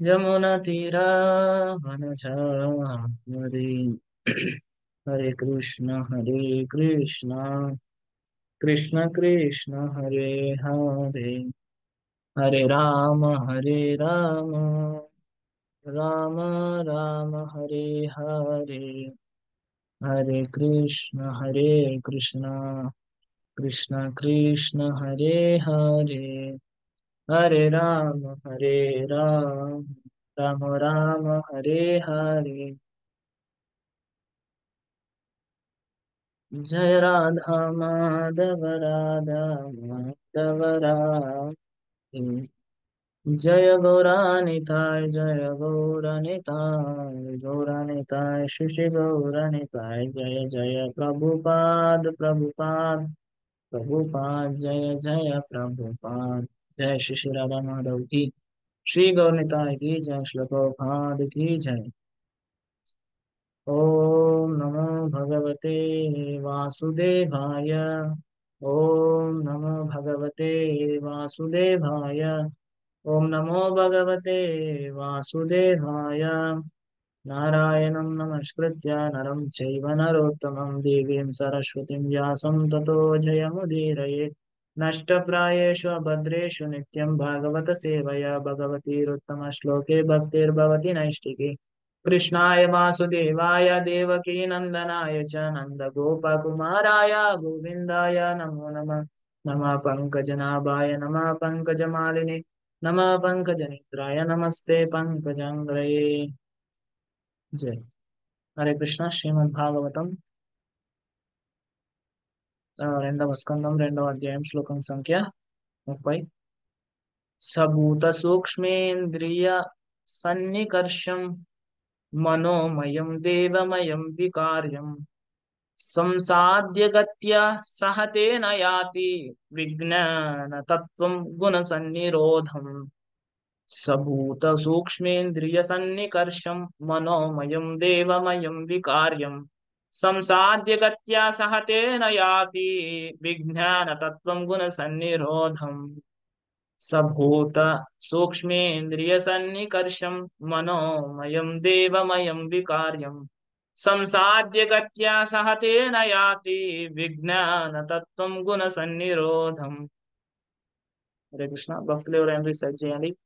जमुना तीरा वनचारी हरे कृष्ण कृष्ण कृष्ण हरे हरे हरे राम राम राम हरे हरे हरे कृष्ण कृष्ण कृष्ण हरे हरे हरे राम राम राम हरे हरे। जय राधा माधव राधा माधव राधे। जय गौरानिताय शिशि गौरानिताय जय जय प्रभुपाद प्रभुपाद जय प्रभुपाद। जय श्री श्री राधा माधव की, श्री गौरनिताय की जय, श्री प्रभुपाद की जय। ओम नमो भगवते वासुदेवाय। ओम नमो भगवते वासुदेवाय। ओम नमो भगवते वासुदेवाय। नारायणं नमस्कृत्य नरं चैव नरोत्तमं देवीं सरस्वतीं व्यासं ततो जयमुदीरये। नष्टप्रायेषु अभद्रेषु नित्यं भागवत सेवया भगवतीरुत्तमश्लोके भक्तिर्भवति नैष्टिकी। कृष्णाय वासुदेवाय देवकी नंदनाय च नन्दगोपकुमाराय गोविन्दाय नमो नमः। नमः पङ्कजनाभाय नमः पङ्कजमालिने नमः पङ्कजनेत्राय नमस्ते पङ्कजाङ्ग्रये। जय। హరే కృష్ణ. శ్రీమద్ భాగవతం రెండవ స్కందం రెండవ అధ్యాయం శ్లోకం సంఖ్య 30. సభూత సూక్ష్మేంద్రియ సన్నికర్షం మనోమయం దేవమయం వికార్యం సంసాద్య గత్యా సహతేన యాతి విజ్ఞాన తత్వం గుణ సన్నిరోధం। సభూత సూక్ష్మేంద్రియ సన్నికర్షం మనోమయం దేవమయం వికార్యం సంసాద్య గత్యా సహతేన యాతి విజ్ఞాన తత్వం గుణ సన్నిరోధం। సభూత సూక్ష్మేంద్రియ సన్నికర్షం మనోమయం దేవమయం వికార్యం సంసాద్య గత్యా సహతేన యాతి విజ్ఞాన తత్వం గుణ సన్నిరోధం। హరే కృష్ణ. భక్తులు ఎవరైనా రీసెర్చ్ చేయండి.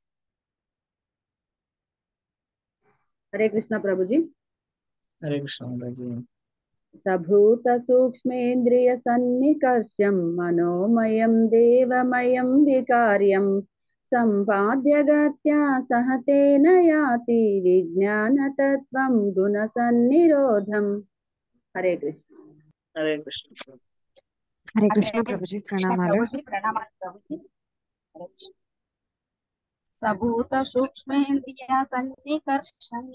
हरे कृष्णा प्रभु जी। हरे कृष्ण जी। सभूत सूक्ष्मेन्द्रिय सन्निकर्षं मनोमयं देवमयं विकार्यं सम्पाद्य गत्या सहतेन याति विज्ञान तत्त्वं गुणसन्निरोधम्। हरे कृष्ण। हरे कृष्ण। हरे कृष्ण प्रभु जी प्रणामालु। सबूत सूक्ष्मेन्द्रिय सन्निकर्षं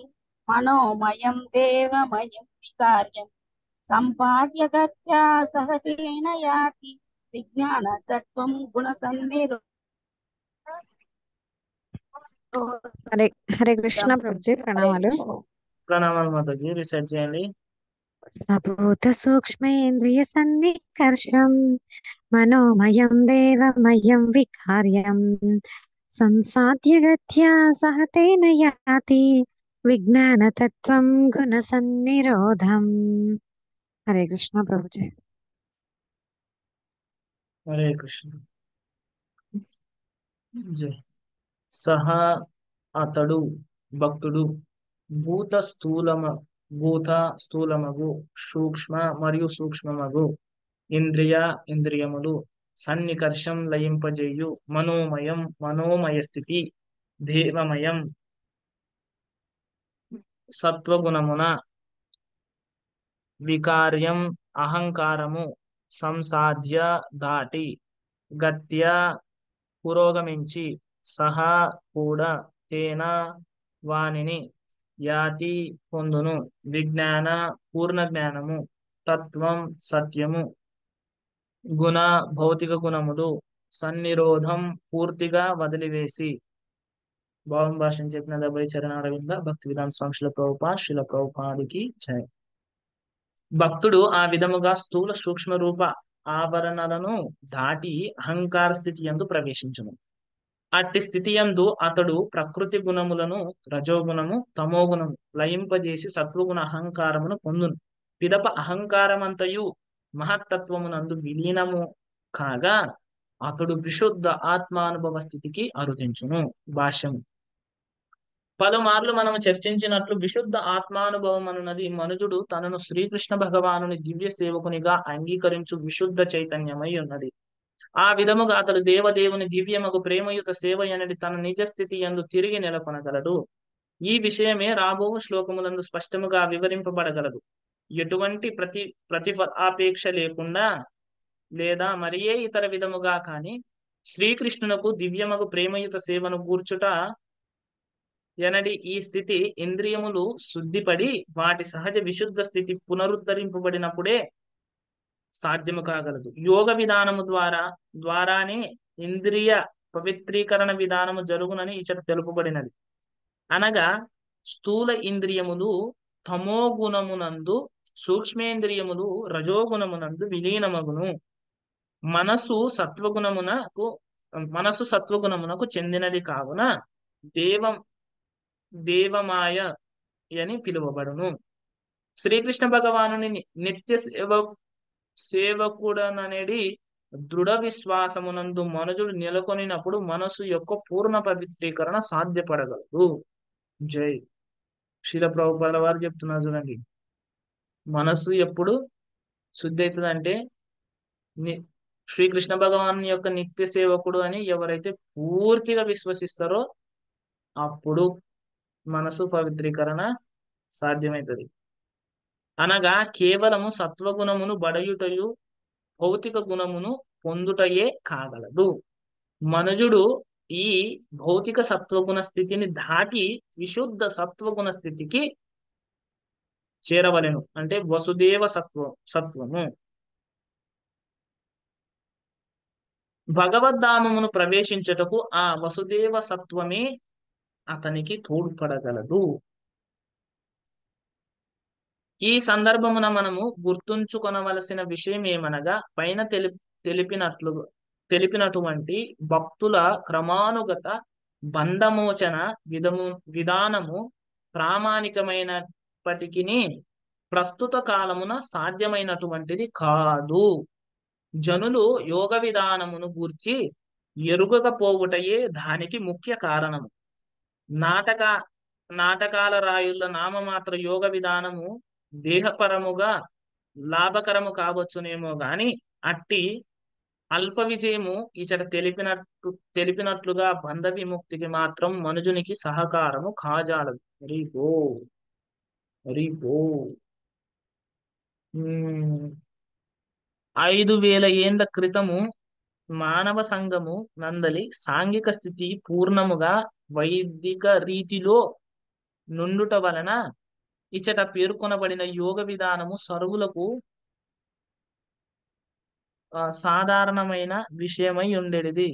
मनोमयं देवमयं विकार्यं सम्पाद्य गत्या सहतेन याति विज्ञानतत्त्वं गुणसन्निरोधम्। हरे हरे कृष्ण प्रभु जी प्रणामालु। ప్రణామాలు మాతాజీ. రీసెర్చ్ చేయండి. సభూత సూక్ష్మేంద్రియ సన్నికర్షం మనోమయం దేవమయం వికార్యం సంసాద్య గత్యా సహతేన యాతి విజ్ఞానతత్వం గుణ సన్నిరోధం। హరే కృష్ణ ప్రభుజీ. హరే కృష్ణ. జై. సహ అతడు భక్తుడు భూత స్థూలమగు సూక్ష్మ మరియు సూక్ష్మమగు ఇంద్రియములు సన్నికర్షం లయింపజేయు మనోమయ స్థితి దేవమయం సత్వగుణమున వికార్యం అహంకారము సంసాధ్య దాటి గత్య పురోగమించి సహా కూడా తేన వానిని యాతి పొందును విజ్ఞాన పూర్ణ జ్ఞానము తత్వం సత్యము గుణ భౌతిక గుణములు సన్నిరోధం పూర్తిగా వదిలివేసి। భావం భాషణ చెప్పిన 70 చరణారవింద భక్తి విధాన స్వామి శిల ప్రభుపాదికి జయ. భక్తుడు ఆ విధముగా స్థూల సూక్ష్మ రూప ఆవరణలను దాటి అహంకార స్థితి యందు ప్రవేశించును. అట్టి స్థితి యందు అతడు ప్రకృతి గుణములను రజోగుణము తమోగుణము లయింపజేసి సత్వగుణ అహంకారమును పొందును. పిదప అహంకారమంతయు మహత్తత్వమునందు విలీనము కాగా అతడు విశుద్ధ ఆత్మానుభవ స్థితికి అరుదించును. భాష్యము. పలుమార్లు మనం చర్చించినట్లు విశుద్ధ ఆత్మానుభవం అనున్నది మనుజుడు తనను శ్రీకృష్ణ భగవానుని దివ్య సేవకునిగా అంగీకరించు విశుద్ధ చైతన్యమై ఉన్నది. ఆ విధముగా అతడు దేవదేవుని దివ్యమగు ప్రేమయుత సేవ అనేది తన నిజ స్థితి యందు తిరిగి నెలకొనగలడు. ఈ విషయమే రాబో శ్లోకములందు స్పష్టముగా వివరింపబడగలదు. ఎటువంటి ప్రతిఫలాపేక్ష లేకుండా లేదా మరియే ఇతర విధముగా కాని శ్రీకృష్ణునకు దివ్యమగు ప్రేమయుత సేవను గూర్చుట ఎనడి ఈ స్థితి ఇంద్రియములు శుద్ధిపడి వాటి సహజ విశుద్ధ స్థితి పునరుద్ధరింపబడినప్పుడే సాధ్యము కాగలదు. యోగ విధానము ద్వారానే ఇంద్రియ పవిత్రీకరణ విధానము జరుగునని ఇచ్చట తెలుపబడినది. అనగా స్థూల ఇంద్రియములు తమో గుణమునందు, సూక్ష్మేంద్రియములు రజోగుణమునందు విలీనమగును. మనసు సత్వగుణమునకు చెందినది కావున దేవమాయ అని పిలువబడును. శ్రీకృష్ణ భగవానుని నిత్య సేవకుడననేది దృఢ విశ్వాసమునందు మనుజుడు నెలకొనినప్పుడు మనసు యొక్క పూర్ణ పవిత్రీకరణ సాధ్యపడగలదు. జై శీల ప్రభుపాద వారు చెప్తున్నారు చూడండి, మనసు ఎప్పుడు శుద్ధి అవుతుంది అంటే శ్రీకృష్ణ భగవాన్ యొక్క నిత్య సేవకుడు అని ఎవరైతే పూర్తిగా విశ్వసిస్తారో అప్పుడు మనసు పవిత్రీకరణ సాధ్యమవుతుంది. అనగా కేవలము సత్వగుణమును బడయుటయు భౌతిక గుణమును పొందుటయే కాగలదు. మనుజుడు ఈ భౌతిక సత్వగుణ స్థితిని దాటి విశుద్ధ సత్వగుణ స్థితికి చేరవలెను. అంటే వసుదేవ సత్వము. భగవద్ధామమును ప్రవేశించుటకు ఆ వసుదేవ సత్వమే అతనికి తోడ్పడగలదు. ఈ సందర్భమున మనము గుర్తుంచుకొనవలసిన విషయం ఏమనగా పైన తెలిపినటువంటి భక్తుల క్రమానుగత బంధమోచన విధానము ప్రామాణికమైనప్పటికీ ప్రస్తుత కాలమున సాధ్యమైనటువంటిది కాదు. జనులు యోగ విధానమును గూర్చి ఎరుగకపోవుటయే దానికి ముఖ్య కారణము. నాటకాల రాయుల నామమాత్ర యోగ విధానము దేహపరముగా లాభకరము కావచ్చునేమో గాని అట్టి అల్ప విజయము ఇచ్చట తెలిపినట్లుగా బంధ విముక్తికి మాత్రం మనుజునికి సహకారము కాజాలదు. హరిబో హరిబో. 5000 ఏండ్ల క్రితము మానవ సంఘము నందలి సాంఘిక స్థితి పూర్ణముగా వైదిక రీతిలో నుండుట వలన ఇచ్చట పేర్కొనబడిన యోగ విధానము సర్వులకు సాధారణమైన విషయమై ఉండేది.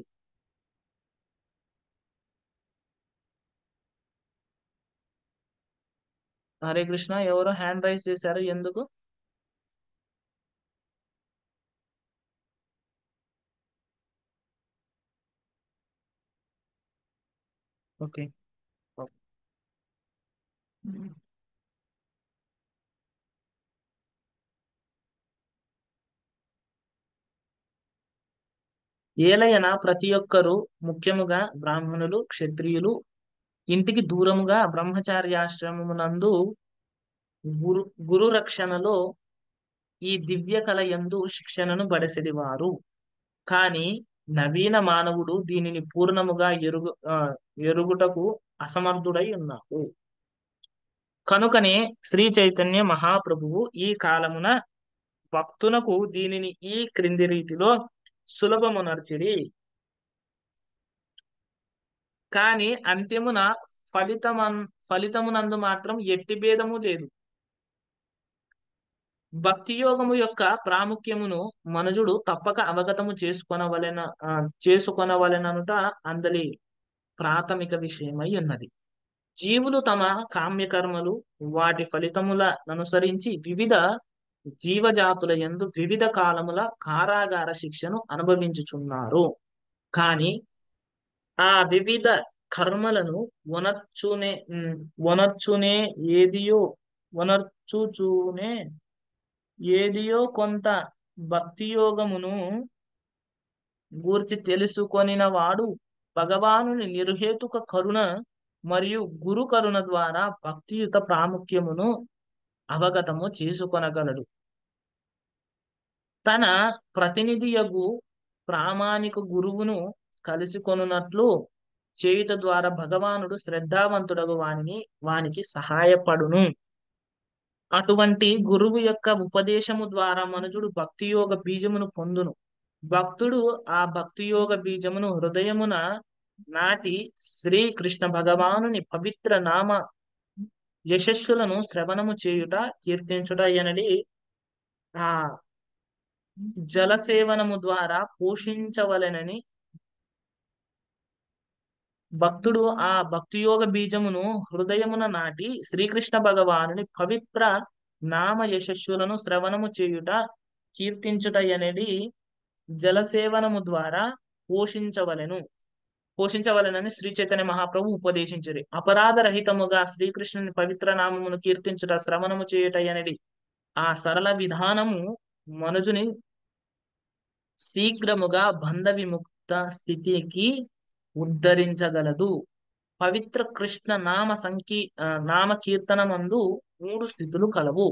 హరే కృష్ణ. ఎవరో హ్యాండ్ రైజ్ చేశారు, ఎందుకు? ఓకే. ఏలయన ప్రతి ఒక్కరూ, ముఖ్యముగా బ్రాహ్మణులు క్షత్రియులు ఇంటికి దూరముగా బ్రహ్మచార్యాశ్రమమునందు గురు రక్షణలో ఈ దివ్య కళ యందు శిక్షణను బడసెడివారు. కాని నవీన మానవుడు దీనిని పూర్ణముగా ఎరుగుటకు అసమర్థుడై ఉన్నాడు. కనుకనే శ్రీ చైతన్య మహాప్రభువు ఈ కాలమున భక్తునకు దీనిని ఈ క్రింది రీతిలో సులభమునర్చిరి. కాని అంత్యమున ఫలితమునందు మాత్రం ఎట్టి భేదము లేదు. భక్తి యోగము యొక్క ప్రాముఖ్యమును మనుజుడు తప్పక అవగతము చేసుకొనవలెననుట అందలి ప్రాథమిక విషయమై ఉన్నది. జీవులు తమ కామ్యకర్మలు వాటి ఫలితముల అనుసరించి వివిధ జీవజాతుల యందు వివిధ కాలముల కారాగార శిక్షను అనుభవించుచున్నారు. కానీ ఆ వివిధ కర్మలను వనర్చునే వనర్చునే ఏదియో వనర్చుచునే ఏదియో కొంత భక్తియోగమును గూర్చి తెలుసుకొనిన వాడు భగవానుని నిర్హేతుక కరుణ మరియు గురు కరుణ ద్వారా భక్తియుత ప్రాముఖ్యమును అవగతము చేసుకొనగలడు. తన ప్రతినిధియగు ప్రామాణిక గురువును కలుసుకొనున్నట్లు చేయుట ద్వారా భగవానుడు శ్రద్ధావంతుడగు వానికి సహాయపడును. అటువంటి గురువు యొక్క ఉపదేశము ద్వారా మనుజుడు భక్తియోగ బీజమును పొందును. భక్తుడు ఆ భక్తియోగ బీజమును హృదయమున నాటి శ్రీకృష్ణ భగవానుని పవిత్ర నామ యశస్సులను శ్రవణము చేయుట కీర్తించుట ఎనడి ఆ జలసేవనము ద్వారా పోషించవలెనని భక్తుడు ఆ భక్తియోగ బీజమును హృదయమున నాటి శ్రీకృష్ణ భగవానుని పవిత్ర నామ యశస్సులను శ్రవణము చేయుట కీర్తించుట అనేది జలసేవనము ద్వారా పోషించవలెనని శ్రీ చైతన్య మహాప్రభు ఉపదేశించిరి. అపరాధ రహితముగా శ్రీకృష్ణుని పవిత్ర నామమును కీర్తించుట శ్రవణము చేయుట అనేది ఆ సరళ విధానము మనుజుని శీఘ్రముగా బంధ విముక్త స్థితికి ఉద్ధరించగలదు. పవిత్ర కృష్ణ నామ కీర్తనమందు 3 స్థితులు కలవు.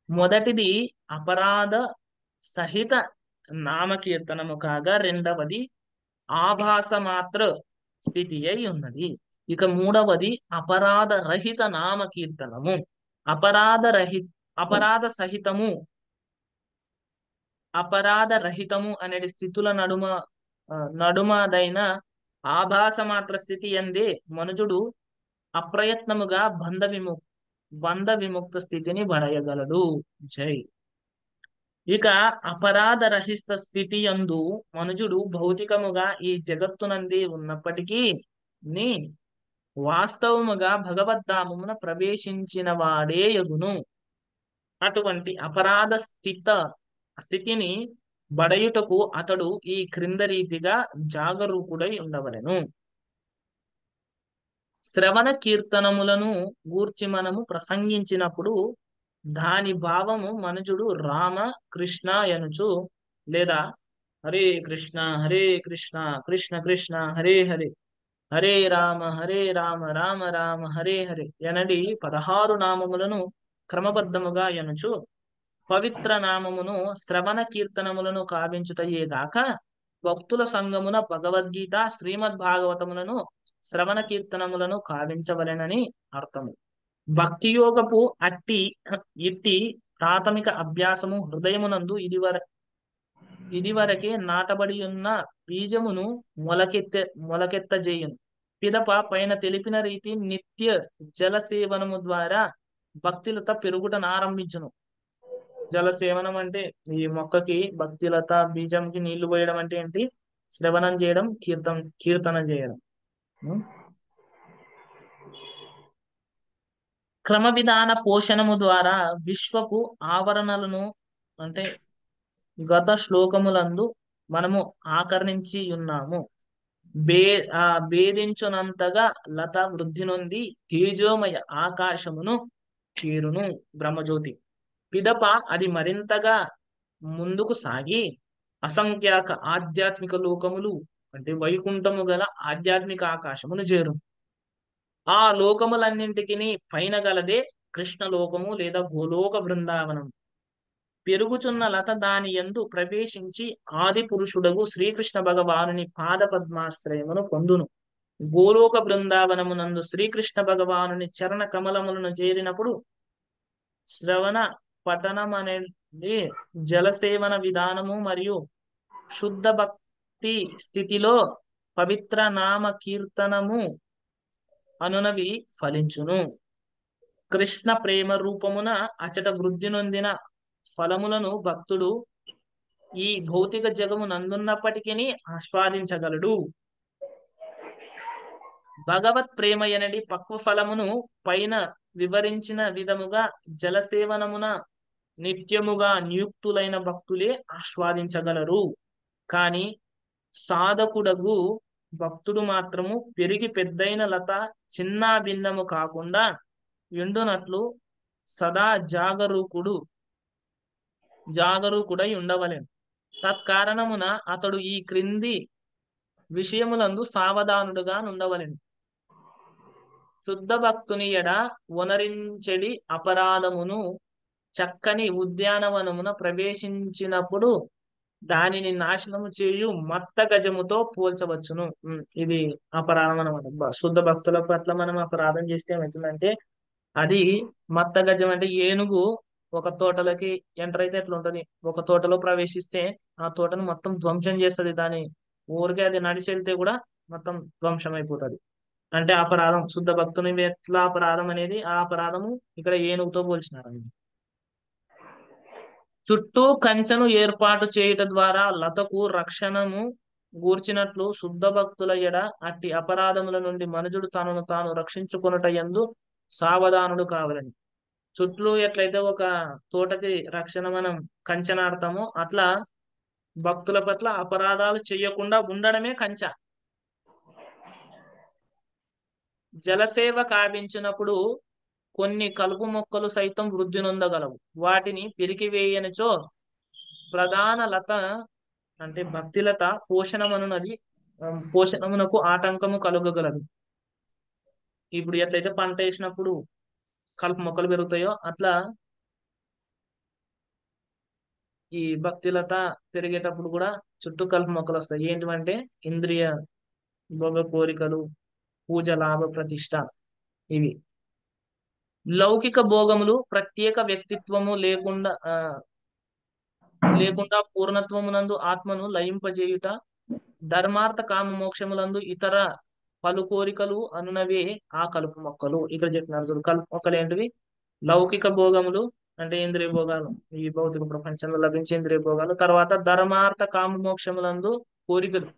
మొదటిది అపరాధ సహిత నామ కీర్తనము కాగా రెండవది ఆభాస మాత్ర స్థితి అయి ఉన్నది. ఇక మూడవది అపరాధ రహిత నామ కీర్తనము. అపరాధ రహితము అనేది స్థితుల నడుమదైన ఆభాస మాత్ర స్థితి ఎందే మనుజుడు అప్రయత్నముగా బంధ విముక్త స్థితిని బడయగలడు. జై. ఇక అపరాధ రహిత స్థితి యందు మనుజుడు భౌతికముగా ఈ జగత్తునందే ఉన్నప్పటికీ వాస్తవముగా భగవద్ధామమున ప్రవేశించిన వాడే యగును. అటువంటి అపరాధ స్థితిని బడయుటకు అతడు ఈ క్రింద రీతిగా జాగరూకుడై ఉండవలెను. శ్రవణ కీర్తనములను గూర్చి మనము ప్రసంగించినప్పుడు దాని భావము మనుజుడు రామ కృష్ణ ఎనుచు లేదా హరే కృష్ణ కృష్ణ కృష్ణ హరే హరే హరే రామ రామ రామ హరే హరే ఎనడి 16 నామములను క్రమబద్ధముగా ఎనుచు పవిత్ర నామమును శ్రవణ కీర్తనములను కావించుటయేగాక భక్తుల సంగమున భగవద్గీత శ్రీమద్ భాగవతములను శ్రవణ కీర్తనములను కావించవలెనని అర్థము. భక్తియోగపు ఇట్టి ప్రాథమిక అభ్యాసము హృదయమునందు ఇదివరకే నాటబడి ఉన్న బీజమును మొలకెత్తజేయును. పిదప పైన తెలిపిన రీతి నిత్య జలసేవనము ద్వారా భక్తిలత పెరుగుటను ఆరంభించును. జలసేవనం అంటే ఈ మొక్కకి భక్తిలత బీజంకి నీళ్లు పోయడం అంటే ఏంటి? శ్రవణం చేయడం, కీర్తన చేయడం. క్రమ విధాన పోషణము ద్వారా విశ్వపు ఆవరణలను అంటే గత శ్లోకములందు మనము ఆకర్ణించి ఉన్నాము. భేదించునంతగా లత వృద్ధి నొంది తేజోమయ ఆకాశమును చేరును బ్రహ్మజ్యోతి. పిదప అది మరింతగా ముందుకు సాగి అసంఖ్యాక ఆధ్యాత్మిక లోకములు అంటే వైకుంఠము గల ఆధ్యాత్మిక ఆకాశమును చేరు. ఆ లోకములన్నింటికి పైన గలదే కృష్ణ లోకము లేదా గోలోక బృందావనం. పెరుగుచున్న లత దాని యందు ప్రవేశించి ఆది పురుషుడగు శ్రీకృష్ణ భగవానుని పాద పద్మాశ్రయమును పొందును. గోలోక బృందావనమునందు శ్రీకృష్ణ భగవానుని చరణ కమలములను చేరినప్పుడు శ్రవణ పఠనం అనేది జలసేవన విధానము మరియు శుద్ధ భక్తి స్థితిలో పవిత్ర నామ కీర్తనము అనునవి ఫలించును. కృష్ణ ప్రేమ రూపమున అచట వృద్ధి నొందిన ఫలములను భక్తుడు ఈ భౌతిక జగము నందున్నప్పటికీ ఆస్వాదించగలడు. భగవత్ ప్రేమ ఎనడి పక్వ ఫలమును పైన వివరించిన విధముగా జలసేవనమున నిత్యముగా నియుక్తులైన భక్తులే ఆస్వాదించగలరు. కానీ సాధకుడగు భక్తుడు మాత్రము పెరిగి పెద్దైన లత చిన్న భిన్నము కాకుండా ఎండునట్లు సదా జాగరూకుడై ఉండవలెను. తత్కారణమున అతడు ఈ క్రింది విషయములందు సావధానుడుగా నుండవలెను. శుద్ధ భక్తుని ఎడ వనరించెడి అపరాధమును చక్కని ఉద్యానవనమున ప్రవేశించినప్పుడు దానిని నాశనము చేయు మత్త గజముతో పోల్చవచ్చును. ఇది అపరాధం అనమాట. శుద్ధ భక్తుల పట్ల మనం అపరాధం చేస్తే ఏమవుతుందంటే, అది మత్త గజం అంటే ఏనుగు ఒక తోటలోకి ఎంటర్ అయితే ఎట్లా ఉంటది, ఒక తోటలో ప్రవేశిస్తే ఆ తోటను మొత్తం ధ్వంసం చేస్తుంది. దాని ఊరికే అది నడిచి వెళ్తే కూడా మొత్తం ధ్వంసం అయిపోతుంది. అంటే అపరాధం శుద్ధ భక్తుని ఎట్లా అపరాధం అనేది, ఆ అపరాధము ఇక్కడ ఏనుగుతో పోల్చినారు. చుట్టూ కంచెను ఏర్పాటు చేయుట ద్వారా లతకు రక్షణము గూర్చినట్లు శుద్ధ భక్తుల ఎడ అట్టి అపరాధముల నుండి మనుజుడు తనను తాను రక్షించుకొనుట యందు సావధానుడు కావాలని. చుట్టూ ఎట్లయితే ఒక తోటకి రక్షణ మనం కంచె నాడతామో అట్లా భక్తుల పట్ల అపరాధాలు చేయకుండా ఉండడమే కంచె. జలసేవ కావించినప్పుడు కొన్ని కలుపు మొక్కలు సైతం వృద్ధి నొందగలవు. వాటిని పిరికివేయనిచో ప్రధాన లత అంటే భక్తిలత పోషణమునకు ఆటంకము కలుగగలదు. ఇప్పుడు ఎట్లయితే పంట వేసినప్పుడు కలుపు మొక్కలు పెరుగుతాయో అట్లా ఈ భక్తిలత పెరిగేటప్పుడు కూడా చుట్టూ కలుపు మొక్కలు వస్తాయి. ఏంటివంటే ఇంద్రియ భోగ కోరికలు, పూజ, లాభ, ప్రతిష్ట. ఇవి లౌకిక భోగములు ప్రత్యేక వ్యక్తిత్వము లేకుండా పూర్ణత్వమునందు ఆత్మను లయింపజేయుట, ధర్మార్థ కామ మోక్షములందు ఇతర పలు కోరికలు అనునవే ఆ కలుపు మొక్కలు. ఇక్కడ చెప్పినారు చూడు, కలుపు మొక్కలు ఏంటివి? లౌకిక భోగములు అంటే ఇంద్రియ భోగాలు, ఈ భౌతిక ప్రపంచంలో లభించే ఇంద్రియ భోగాలు. తర్వాత ధర్మార్థ కామ మోక్షములందు కోరికలు,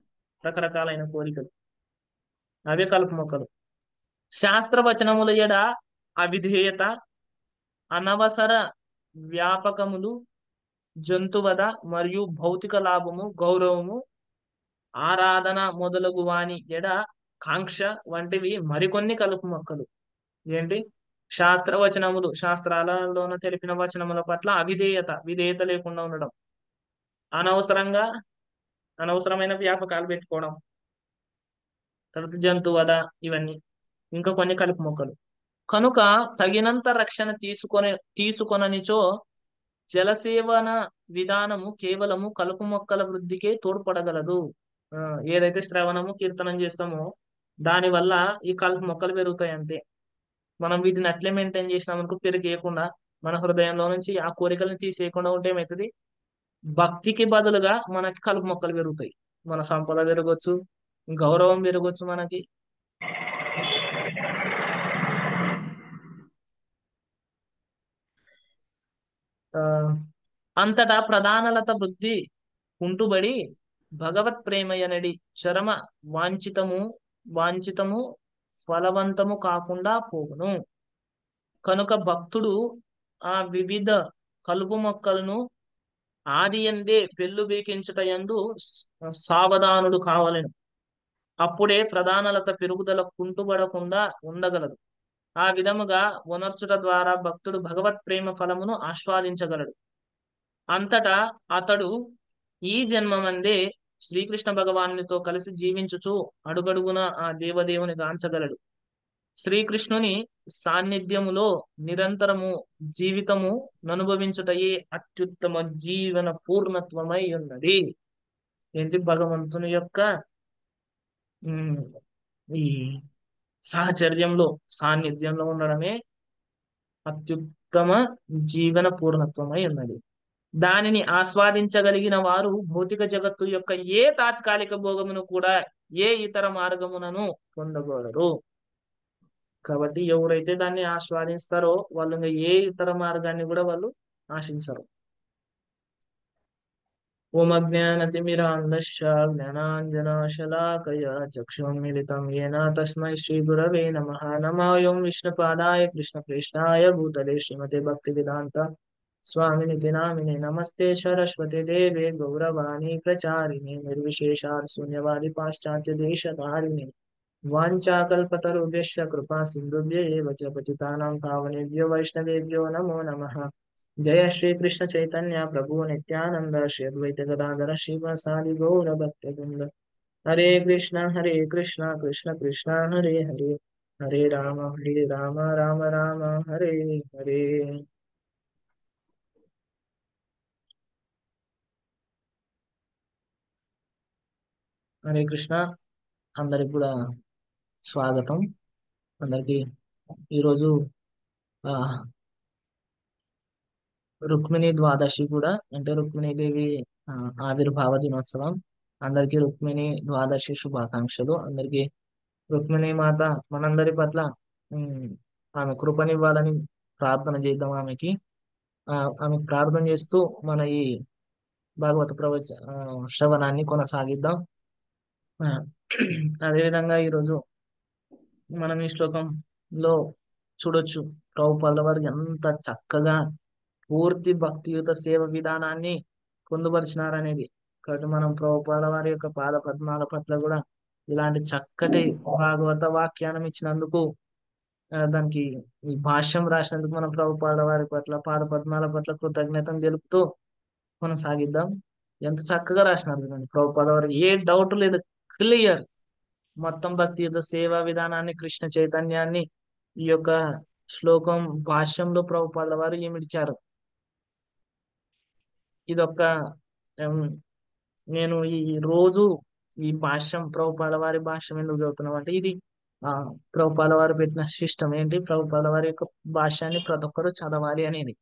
రకరకాలైన కోరికలు, అవే కలుపు మొక్కలు. శాస్త్రవచనముల ఎడ అవిధేయత, అనవసర వ్యాపకములు, జంతువద మరియు భౌతిక లాభము, గౌరవము, ఆరాధన మొదలగు వాని ఎడ కాంక్ష వంటివి మరికొన్ని కలుపు మొక్కలు. ఏంటి? శాస్త్రవచనములు, శాస్త్రాలలోన తెలిపిన వచనముల పట్ల విధేయత లేకుండా ఉండడం, అనవసరమైన వ్యాపకాలు పెట్టుకోవడం, తర్వాత జంతువద, ఇవన్నీ ఇంకా కొన్ని కలుపు మొక్కలు. కనుక తగినంత రక్షణ తీసుకొననిచో జలసేవన విధానము కేవలము కలుపు మొక్కల వృద్ధికే తోడ్పడగలదు. ఏదైతే శ్రవణము కీర్తనం చేస్తామో దాని వల్ల ఈ కలుపు మొక్కలు పెరుగుతాయి అంతే. మనం వీటిని అట్లే మెయింటైన్ చేసినామనుకో పెరిగేయకుండా, మన హృదయంలో నుంచి ఆ కోరికలను తీసేయకుండా ఉంటే ఏమవుతుంది? భక్తికి బదులుగా మనకి కలుపు మొక్కలు పెరుగుతాయి. మన సంపద పెరగొచ్చు, గౌరవం పెరగొచ్చు మనకి. అంతటా ప్రధానలత వృద్ధి కుంటుబడి భగవత్ ప్రేమయనడి చరమ వాంఛితము ఫలవంతము కాకుండా పోవును. కనుక భక్తుడు ఆ వివిధ కలుపు మొక్కలను ఆదియందే పెళ్ళు బీకించుట యందు సావధానుడు కావాలను. అప్పుడే ప్రధానలత పెరుగుదల కుంటుబడకుండా ఉండగలదు. ఆ విధముగా ఉనర్చుట ద్వారా భక్తుడు భగవత్ ప్రేమ ఫలమును ఆస్వాదించగలడు. అంతటా అతడు ఈ జన్మమందే శ్రీకృష్ణ భగవానునితో కలిసి జీవించుచు అడుగడుగున ఆ దేవదేవుని గాంచగలడు. శ్రీకృష్ణుని సాన్నిధ్యములో నిరంతరము జీవితము అనుభవించుటయే అత్యుత్తమ జీవన పూర్ణత్వమై ఉన్నది. ఏంటి? భగవంతుని యొక్క ఈ సాహచర్యంలో, సాన్నిధ్యంలో ఉండడమే అత్యుత్తమ జీవన పూర్ణత్వమై ఉన్నది. దానిని ఆస్వాదించగలిగిన వారు భౌతిక జగత్తు యొక్క ఏ తాత్కాలిక భోగమును కూడా ఏ ఇతర మార్గమునను పొందగలరు. కాబట్టి ఎవరైతే దాన్ని ఆస్వాదిస్తారో వాళ్ళు ఇంకా ఏ ఇతర మార్గాన్ని కూడా వాళ్ళు ఆశించరు. ఓం అజ్ఞానతిమిరాంధస్య జ్ఞానాంజనశలాకయా చక్షుర్మిలితం యేన తస్మై శ్రీ గురవే నమః. నమో యం విష్ణుపాదాయ కృష్ణప్రేష్ఠాయ భూతలే శ్రీమతే భక్తి వేదాంత स्वामिनिति नामिने नमस्ते सरस्वती देवे गौरवाणी प्रचारिणे निर्विशेषाशून्यवादी पाश्चात्य देशधारिणे वाञ्छाकल्पतरुभ्यश्च कृपा सिन्धुभ्य एव च पतितानां पावनेभ्यो वैष्णवेभ्यो नमो नमः। जय श्री कृष्ण चैतन्य प्रभु नित्यानंद श्री अद्वैत गदाधर शिवसादि गौर भक्तवृंद। हरे कृष्णा कृष्ण कृष्ण हरे हरे, हरे राम राम राम हरे हरे। హరే కృష్ణ. అందరికి కూడా స్వాగతం. అందరికి ఈరోజు ఆ రుక్మిణి ద్వాదశి కూడా, అంటే రుక్మిణీదేవి ఆవిర్భావ దినోత్సవం. అందరికీ రుక్మిణి ద్వాదశి శుభాకాంక్షలు. అందరికీ రుక్మిణి మాత మనందరి పట్ల ఆమె కృపనివ్వాలని ప్రార్థన చేద్దాం. ఆమె ప్రార్థన చేస్తూ మన ఈ భాగవత శ్రవణాన్ని కొనసాగిద్దాం. అదేవిధంగా ఈరోజు మనం ఈ శ్లోకంలో చూడొచ్చు, ప్రభుపాదుల వారు ఎంత చక్కగా పూర్తి భక్తియుత సేవ విధానాన్ని పొందుపరిచినారనేది. కాబట్టి మనం ప్రభుపాదుల వారి యొక్క పాద పద్మాల పట్ల కూడా ఇలాంటి చక్కటి భాగవత వాఖ్యానం ఇచ్చినందుకు, దానికి ఈ భాష్యం రాసినందుకు మనం ప్రభుపాదుల వారి పట్ల పాద పద్మాల పట్ల కృతజ్ఞతను తెలుపుతూ కొనసాగిద్దాం. ఎంత చక్కగా రాసినారు చూడండి ప్రభుపాదుల వారు, ఏ డౌట్ లేదు, క్లియర్. మొత్తం భక్తియుత సేవా విధానాన్ని, కృష్ణ చైతన్యాన్ని ఈ యొక్క శ్లోకం భాష్యంలో ప్రభుపాదుల వారు ఏమిడిచారు. ఇదొక్క నేను ఈ రోజు ఈ భాష్యం, ప్రభుపాదుల వారి భాష్యం ఎందుకు చదువుతున్నాం అంటే, ఇది ప్రభుపాదుల వారు పెట్టిన సిస్టమ్ ఏంటి, ప్రభుపాదుల వారి యొక్క భాష్యాన్ని ప్రతి ఒక్కరు చదవాలి అనేది.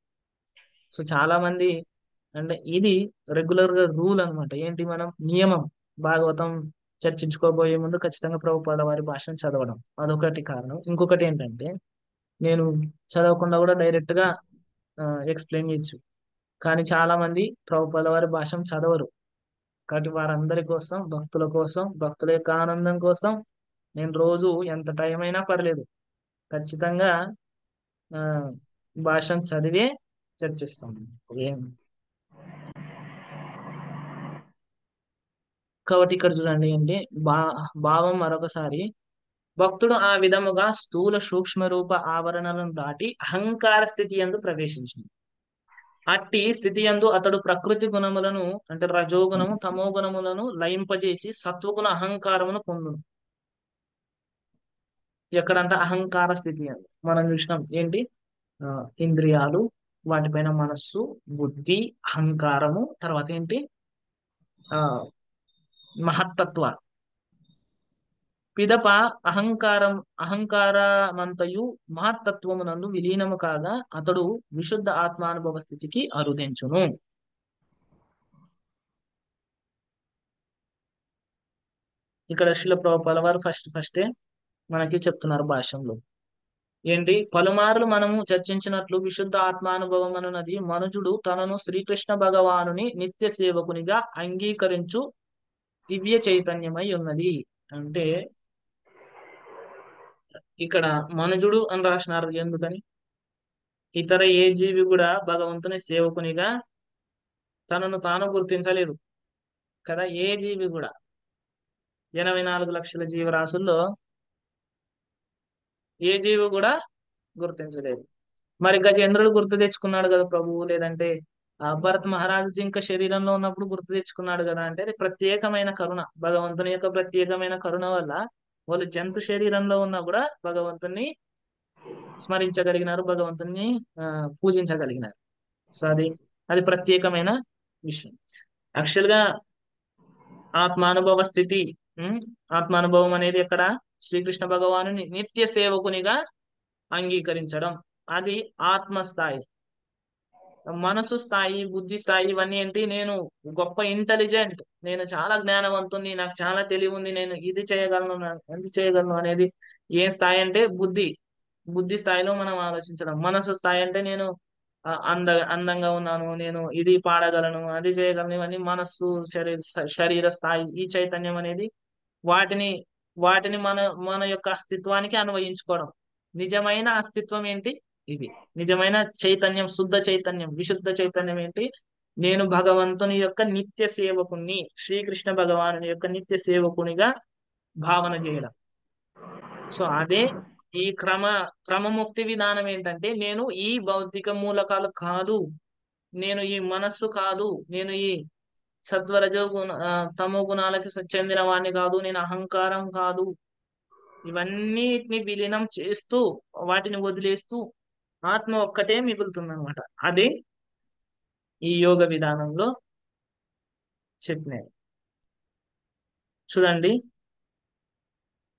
సో చాలా మంది, అంటే ఇది రెగ్యులర్ గా రూల్ అనమాట. ఏంటి, మనం నియమం, భాగవతం చర్చించుకోబోయే ముందు ఖచ్చితంగా ప్రభుపాదుల వారి భాషను చదవడం, అదొకటి కారణం. ఇంకొకటి ఏంటంటే, నేను చదవకుండా కూడా డైరెక్ట్ గా ఎక్స్ప్లెయిన్ చేయొచ్చు, కానీ చాలా మంది ప్రభుపాదుల వారి భాషను చదవరు. కాబట్టి వారందరి కోసం, భక్తుల కోసం, భక్తుల యొక్క ఆనందం కోసం నేను రోజు ఎంత టైం అయినా పర్లేదు ఖచ్చితంగా భాషను చదివే చర్చిస్తాను. కాబట్టి ఇక్కడ చూడండి, అంటే భావం మరొకసారి, భక్తుడు ఆ విధముగా స్థూల సూక్ష్మ రూప ఆవరణలను దాటి అహంకార స్థితి యందు ప్రవేశించింది. అట్టి స్థితి యందు అతడు ప్రకృతి గుణములను, అంటే రజోగుణము తమో గుణములను లయింపజేసి సత్వగుణ అహంకారమును పొందును. ఎక్కడంటే అహంకార స్థితి యందు మనం చూసినాం, ఏంటి, ఇంద్రియాలు, వాటిపైన మనస్సు, బుద్ధి, అహంకారము, తర్వాత ఏంటి, మహత్తత్వ, పిదప అహంకారమంతయు మహత్తత్వమునందు విలీనము కాగా అతడు విశుద్ధ ఆత్మానుభవ స్థితికి అరుదించును. ఇక్కడ శ్రీల ప్రభుపాదుల వారు ఫస్టే మనకి చెప్తున్నారు భాష్యంలో, ఏంటి, పలుమార్లు మనము చర్చించినట్లు విశుద్ధ ఆత్మానుభవం అనున్నది మనుజుడు తనను శ్రీకృష్ణ భగవానుని నిత్య సేవకునిగా అంగీకరించు దివ్య చైతన్యమై ఉన్నది. అంటే ఇక్కడ మనుజుడు అని రాసినారు, ఎందుకని, ఇతర ఏ జీవి కూడా భగవంతుని సేవకునిగా తనను తాను గుర్తించలేదు కదా. ఏ జీవి కూడా 84 లక్షల జీవరాశుల్లో ఏ జీవి కూడా గుర్తించలేదు. మరి గజేంద్రుడు గుర్తు తెచ్చుకున్నాడు కదా ప్రభువు, లేదంటే భరత్ మహారాజు జింక శరీరంలో ఉన్నప్పుడు గుర్తు తెచ్చుకున్నాడు కదా. అంటే అది ప్రత్యేకమైన కరుణ, భగవంతుని యొక్క ప్రత్యేకమైన కరుణ వల్ల వాళ్ళు జంతు శరీరంలో ఉన్నా కూడా భగవంతుని స్మరించగలిగినారు, భగవంతుని పూజించగలిగినారు. సో అది ప్రత్యేకమైన విషయం. యాక్చువల్ గా ఆత్మానుభవ స్థితి, ఆత్మానుభవం అనేది ఎక్కడ, శ్రీకృష్ణ భగవానుని నిత్య సేవకునిగా అంగీకరించడం, అది ఆత్మస్థాయి. మనసు స్థాయి, బుద్ధి స్థాయి, ఇవన్నీ ఏంటి, నేను గొప్ప ఇంటెలిజెంట్, నేను చాలా జ్ఞానవంతుని, నాకు చాలా తెలివి ఉంది, నేను ఇది చేయగలను, అది చేయగలను అనేది ఏ స్థాయి అంటే బుద్ధి స్థాయిలో మనం ఆలోచించడం. మనసు స్థాయి అంటే నేను అందంగా ఉన్నాను, నేను ఇది పాడగలను, అది చేయగలను, ఇవన్నీ మనస్సు, శరీర స్థాయి. ఈ చైతన్యం అనేది వాటిని మన యొక్క అస్తిత్వానికి అన్వయించుకోవడం. నిజమైన అస్తిత్వం ఏంటి, ఇది నిజమైన చైతన్యం, శుద్ధ చైతన్యం. విశుద్ధ చైతన్యం ఏంటి? నేను భగవంతుని యొక్క నిత్య సేవకుని, శ్రీకృష్ణ భగవాను యొక్క నిత్య సేవకునిగా భావన చేయడం. సో అదే ఈ క్రమముక్తి విధానం ఏంటంటే, నేను ఈ భౌతిక మూలకాలు కాదు, నేను ఈ మనస్సు కాదు, నేను ఈ సత్వరజో తమో గుణాలకి చెందిన వాడిని కాదు, నేను అహంకారం కాదు, ఇవన్నిటిని విలీనం చేస్తూ వాటిని వదిలేస్తూ ఆత్మ ఒక్కటే మిగులుతుంది అనమాట. అదే ఈ యోగ విధానంలో చెప్పినది. చూడండి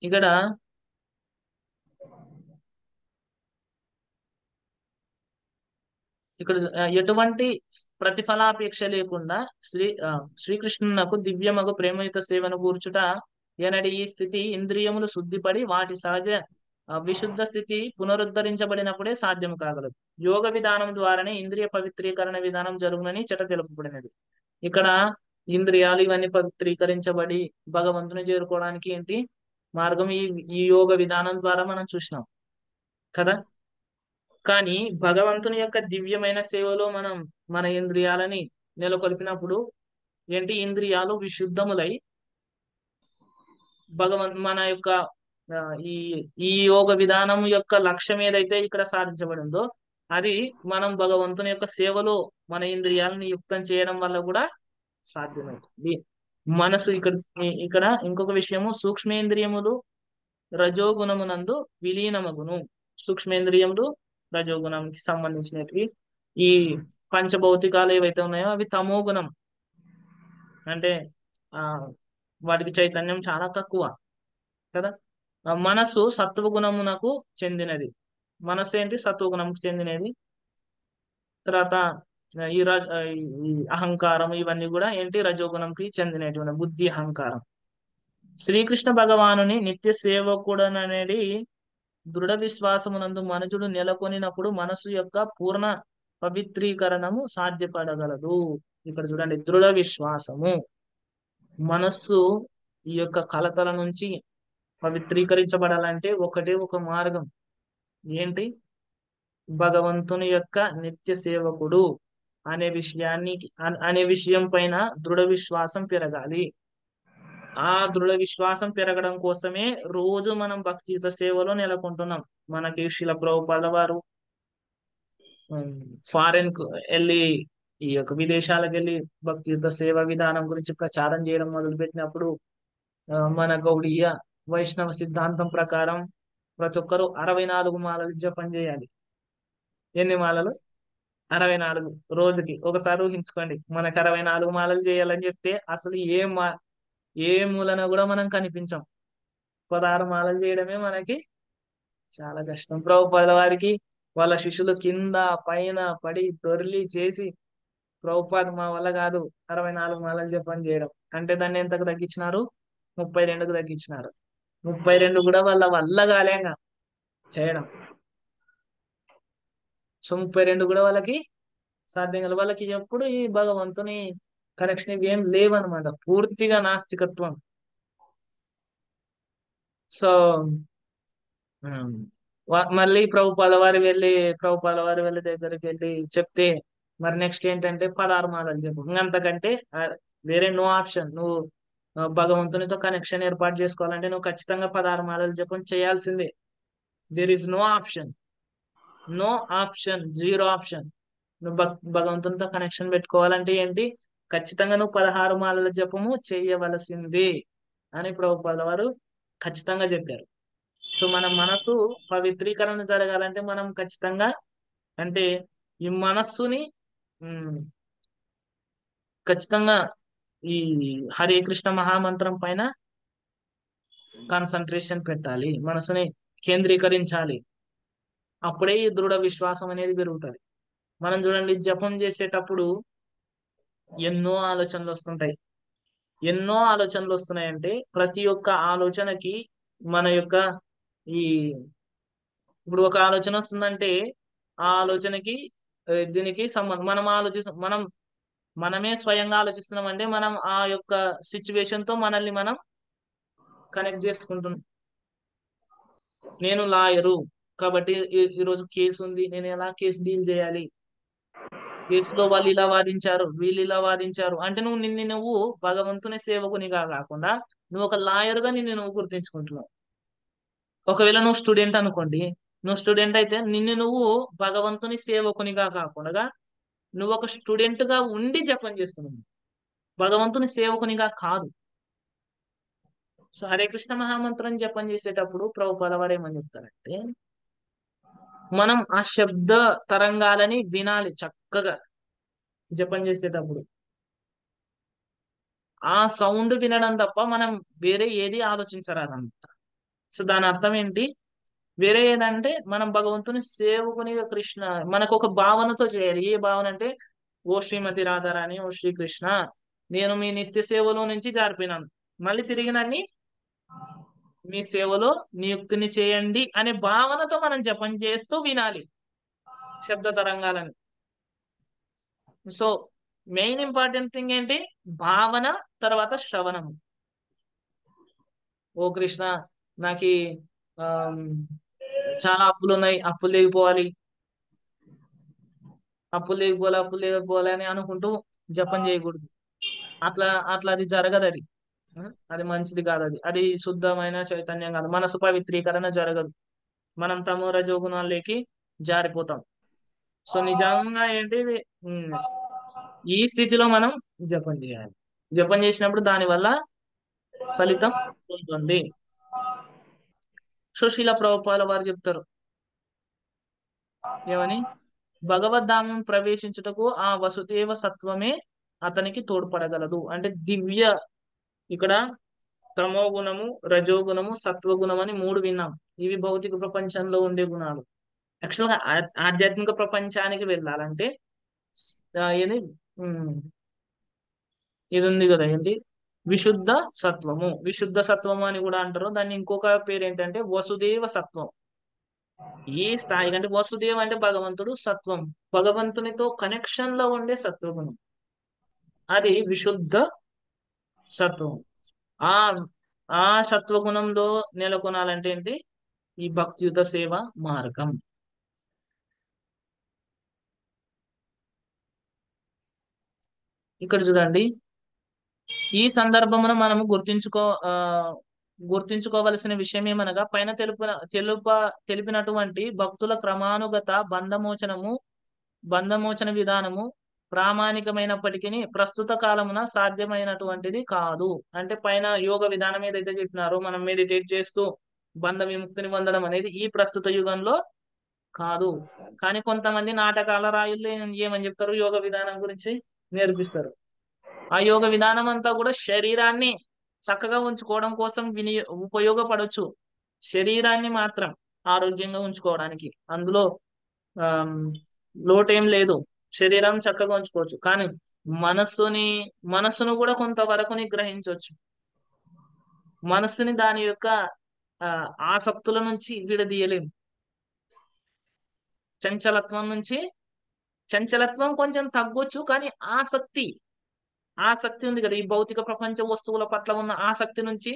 ఇక్కడ ఇక్కడ ఎటువంటి ప్రతిఫలాపేక్ష లేకుండా శ్రీకృష్ణునకు దివ్యమగు ప్రేమయుత సేవను కూర్చుట ఎనడి ఈ స్థితి ఇంద్రియములు శుద్ధిపడి వాటి సహజ విశుద్ధ స్థితి పునరుద్ధరించబడినప్పుడే సాధ్యం కాగలదు. యోగ విధానం ద్వారానే ఇంద్రియ పవిత్రీకరణ విధానం జరుగునని చెట తెలుపబడినది. ఇక్కడ ఇంద్రియాలు ఇవన్నీ పవిత్రీకరించబడి భగవంతుని చేరుకోవడానికి ఏంటి మార్గం? ఈ యోగ విధానం ద్వారా మనం చూసినాం కదా. కానీ భగవంతుని యొక్క దివ్యమైన సేవలో మనం మన ఇంద్రియాలని నెలకొల్పినప్పుడు ఏంటి, ఇంద్రియాలు విశుద్ధములై మన యొక్క ఈ ఈ యోగ విధానం యొక్క లక్ష్యం ఏదైతే ఇక్కడ సాధించబడిందో అది మనం భగవంతుని యొక్క సేవలో మన ఇంద్రియాలని యుక్తం చేయడం వల్ల కూడా సాధ్యమవుతుంది. మనసు ఇక్కడ ఇంకొక విషయము, సూక్ష్మేంద్రియములు రజోగుణమునందు విలీనమగును. సూక్ష్మేంద్రియములు రజోగుణంకి సంబంధించినవి. ఈ పంచభౌతికాలు ఏవైతే ఉన్నాయో అవి తమో గుణం, అంటే వాటికి చైతన్యం చాలా తక్కువ కదా. మనస్సు సత్వగుణమునకు చెందినది. మనస్సు ఏంటి? సత్వగుణంకు చెందినది. తర్వాత ఈ అహంకారం ఇవన్నీ కూడా ఏంటి? రజోగుణంకి చెందినటువంటి బుద్ధి, అహంకారం. శ్రీకృష్ణ భగవానుని నిత్య సేవకుడననేది దృఢ విశ్వాసమునందు మనుషుడు నెలకొనినప్పుడు మనసు యొక్క పూర్ణ పవిత్రీకరణము సాధ్యపడగలదు. ఇక్కడ చూడండి, దృఢ విశ్వాసము. మనస్సు ఈ యొక్క కలతల నుంచి పవిత్రీకరించబడాలంటే ఒకటే ఒక మార్గం ఏంటి? భగవంతుని యొక్క నిత్య సేవకుడు అనే విషయం పైన దృఢ విశ్వాసం పెరగాలి. ఆ దృఢ విశ్వాసం పెరగడం కోసమే రోజు మనం భక్తియుత సేవలో నెలకొంటున్నాం. మనకి శ్రీల ప్రభుపాద వారు ఫారెన్ కు వెళ్ళి, ఈ యొక్క విదేశాలకు వెళ్ళి భక్తియుత సేవ విధానం గురించి ప్రచారం చేయడం మొదలుపెట్టినప్పుడు మన గౌడీయ వైష్ణవ సిద్ధాంతం ప్రకారం ప్రతి ఒక్కరు 64 మాలలు జపం చేయాలి. ఎన్ని మాలలు? 64. రోజుకి ఒకసారి ఊహించుకోండి, మనకు 64 మాలలు చేయాలని చెప్తే అసలు ఏ మూలన కూడా మనం కనిపించం. 16 మాలలు చేయడమే మనకి చాలా కష్టం. ప్రభుపాద వారికి వాళ్ళ శిష్యులు కింద పైన పడి దొర్లి చేసి, ప్రభుపాద మా వల్ల కాదు 64 మాలలు జపం చేయడం అంటే దాన్ని ఎంతకు తగ్గించినారు? 32కు తగ్గించినారు. 32 కూడా వాళ్ళ వల్ల కాలేగా చేయడం. సో 32 కూడా వాళ్ళకి సాధ్యం కాదు. వాళ్ళకి ఎప్పుడు ఈ భగవంతుని కనెక్షన్ ఇవి ఏం లేవన్నమాట, పూర్తిగా నాస్తికత్వం. సో మళ్ళీ ప్రభుపాద వారి వెళ్ళి దగ్గరికి వెళ్ళి చెప్తే మరి నెక్స్ట్ ఏంటంటే 16 మాలలు చెప్పు. ఇంకంతకంటే వేరే నో ఆప్షన్. నువ్వు భగవంతునితో కనెక్షన్ ఏర్పాటు చేసుకోవాలంటే నువ్వు ఖచ్చితంగా 16 మాలలు జపం చేయాల్సిందే. There is no option, zero option. నువ్వు భగవంతునితో కనెక్షన్ పెట్టుకోవాలంటే ఏంటి? ఖచ్చితంగా నువ్వు 16 మాలల జపము చేయవలసిందే అని ప్రభుపాద వారు ఖచ్చితంగా చెప్పారు. సో మన మనసు పవిత్రీకరణ జరగాలంటే మనం ఖచ్చితంగా అంటే ఈ మనస్సుని ఖచ్చితంగా ఈ హరే కృష్ణ మహామంత్రం పైన కాన్సన్ట్రేషన్ పెట్టాలి, మనసుని కేంద్రీకరించాలి. అప్పుడే ఈ దృఢ విశ్వాసం అనేది పెరుగుతుంది. మనం చూడండి, జపం చేసేటప్పుడు ఎన్నో ఆలోచనలు వస్తుంటాయి. ఎన్నో ఆలోచనలు వస్తున్నాయంటే ప్రతి ఒక్క ఆలోచనకి మన యొక్క ఇప్పుడు ఒక ఆలోచన వస్తుందంటే ఆ ఆలోచనకి దీనికి సంబంధం మనమే స్వయంగా ఆలోచిస్తున్నాం అంటే మనం ఆ యొక్క సిచ్యువేషన్ తో మనల్ని మనం కనెక్ట్ చేసుకుంటున్నాం. నేను లాయరు కాబట్టి ఈరోజు కేసు ఉంది, నేను ఎలా కేసు డీల్ చేయాలి, కేసులో వాళ్ళు ఇలా వాదించారు, వీళ్ళు ఇలా వాదించారు అంటే నువ్వు భగవంతుని సేవకునిగా కాకుండా నువ్వు ఒక లాయర్ గా నువ్వు గుర్తించుకుంటున్నావు. ఒకవేళ నువ్వు స్టూడెంట్ అనుకోండి, నువ్వు స్టూడెంట్ అయితే నువ్వు భగవంతుని సేవకునిగా కాకుండా నువ్వు ఒక స్టూడెంట్ గా ఉండి జపం చేస్తున్నావు, భగవంతుని సేవకునిగా కాదు. సో హరే కృష్ణ మహామంత్రం జపం చేసేటప్పుడు ప్రభుపాద వారు ఏమని చెప్తారంటే, మనం ఆ శబ్ద తరంగాలని వినాలి చక్కగా జపం చేసేటప్పుడు. ఆ సౌండ్ వినడం తప్ప మనం వేరే ఏది ఆలోచించరాదంట. సో దాని అర్థం ఏంటి, వేరే ఏదంటే మనం భగవంతుని సేవకునిగా కృష్ణ మనకు ఒక భావనతో చేయాలి. ఏ భావన అంటే, ఓ శ్రీమతి రాధారాణి, ఓ శ్రీకృష్ణ, నేను మీ నిత్య సేవలో నుంచి జారిపోయినాను, మళ్ళీ తిరిగి నన్ను మీ సేవలో నియుక్తిని చేయండి అనే భావనతో మనం జపం చేస్తూ వినాలి శబ్ద తరంగాలని. సో మెయిన్ ఇంపార్టెంట్ థింగ్ ఏంటి, భావన, తర్వాత శ్రవణము. ఓ కృష్ణ, నాకు చాలా అప్పులు ఉన్నాయి, అప్పులు లేకపోవాలి, అప్పులు లేకపోవాలి అని అనుకుంటూ జపం చేయకూడదు. అట్లా అది జరగదు. అది మంచిది కాదు. అది శుద్ధమైన చైతన్యం కాదు. మనసు పవిత్రీకరణ జరగదు, మనం తమో రజోగుణాల్లోకి జారిపోతాం. సో నిజంగా ఏంటి, ఉమ్, ఈ స్థితిలో మనం జపం చేయాలి. జపం చేసినప్పుడు దాని వల్ల ఫలితం ఉంటుంది. సో శీల ప్రభుపాద వారు చెప్తారు ఏమని, భగవద్ధామం ప్రవేశించుటకు ఆ వసుదేవ సత్వమే అతనికి తోడ్పడగలదు. అంటే దివ్య, ఇక్కడ తమో గుణము, రజోగుణము, సత్వగుణం అని 3 విన్నాం. ఇవి భౌతిక ప్రపంచంలో ఉండే గుణాలు. యాక్చువల్గా ఆధ్యాత్మిక ప్రపంచానికి వెళ్ళాలంటే ఏది ఇది ఉంది కదా, ఏంటి, విశుద్ధ సత్వము. విశుద్ధ సత్వము అని కూడా అంటారు. దాన్ని ఇంకొక పేరు ఏంటంటే వసుదేవ సత్వం. ఈ స్థాయి అంటే వసుదేవ అంటే భగవంతుడు, సత్వం భగవంతునితో కనెక్షన్ లో ఉండే సత్వగుణం, అది విశుద్ధ సత్వం. ఆ ఆ సత్వగుణంలో నెలకొనాలంటే ఏంటి, ఈ భక్తియుత సేవ మార్గం. ఇక్కడ చూడండి, ఈ సందర్భమున మనము గుర్తించుకోవలసిన విషయం ఏమనగా, పైన తెలిపినటువంటి భక్తుల క్రమానుగత బంధమోచన విధానము ప్రామాణికమైనప్పటికీ ప్రస్తుత కాలమున సాధ్యమైనటువంటిది కాదు. అంటే పైన యోగ విధానం ఏదైతే చెప్పినారో, మనం మెడిటేట్ చేస్తూ బంధ విముక్తిని పొందడం అనేది ఈ ప్రస్తుత యుగంలో కాదు. కానీ కొంతమంది నాటకాల రాయుళ్ళు ఏమని చెప్తారు, యోగ విధానం గురించి నేర్పిస్తారు. ఆ యోగ విధానం అంతా కూడా శరీరాన్ని చక్కగా ఉంచుకోవడం కోసం ఉపయోగపడవచ్చు. శరీరాన్ని మాత్రం ఆరోగ్యంగా ఉంచుకోవడానికి అందులో లోటేం లేదు. శరీరం చక్కగా ఉంచుకోవచ్చు, కానీ మనస్సును కూడా కొంతవరకు నిగ్రహించవచ్చు. మనస్సుని దాని యొక్క ఆసక్తుల నుంచి విడదీయలేము. చంచలత్వం కొంచెం తగ్గొచ్చు, కానీ ఆసక్తి ఉంది కదా, ఈ భౌతిక ప్రపంచ వస్తువుల పట్ల ఉన్న ఆసక్తి నుంచి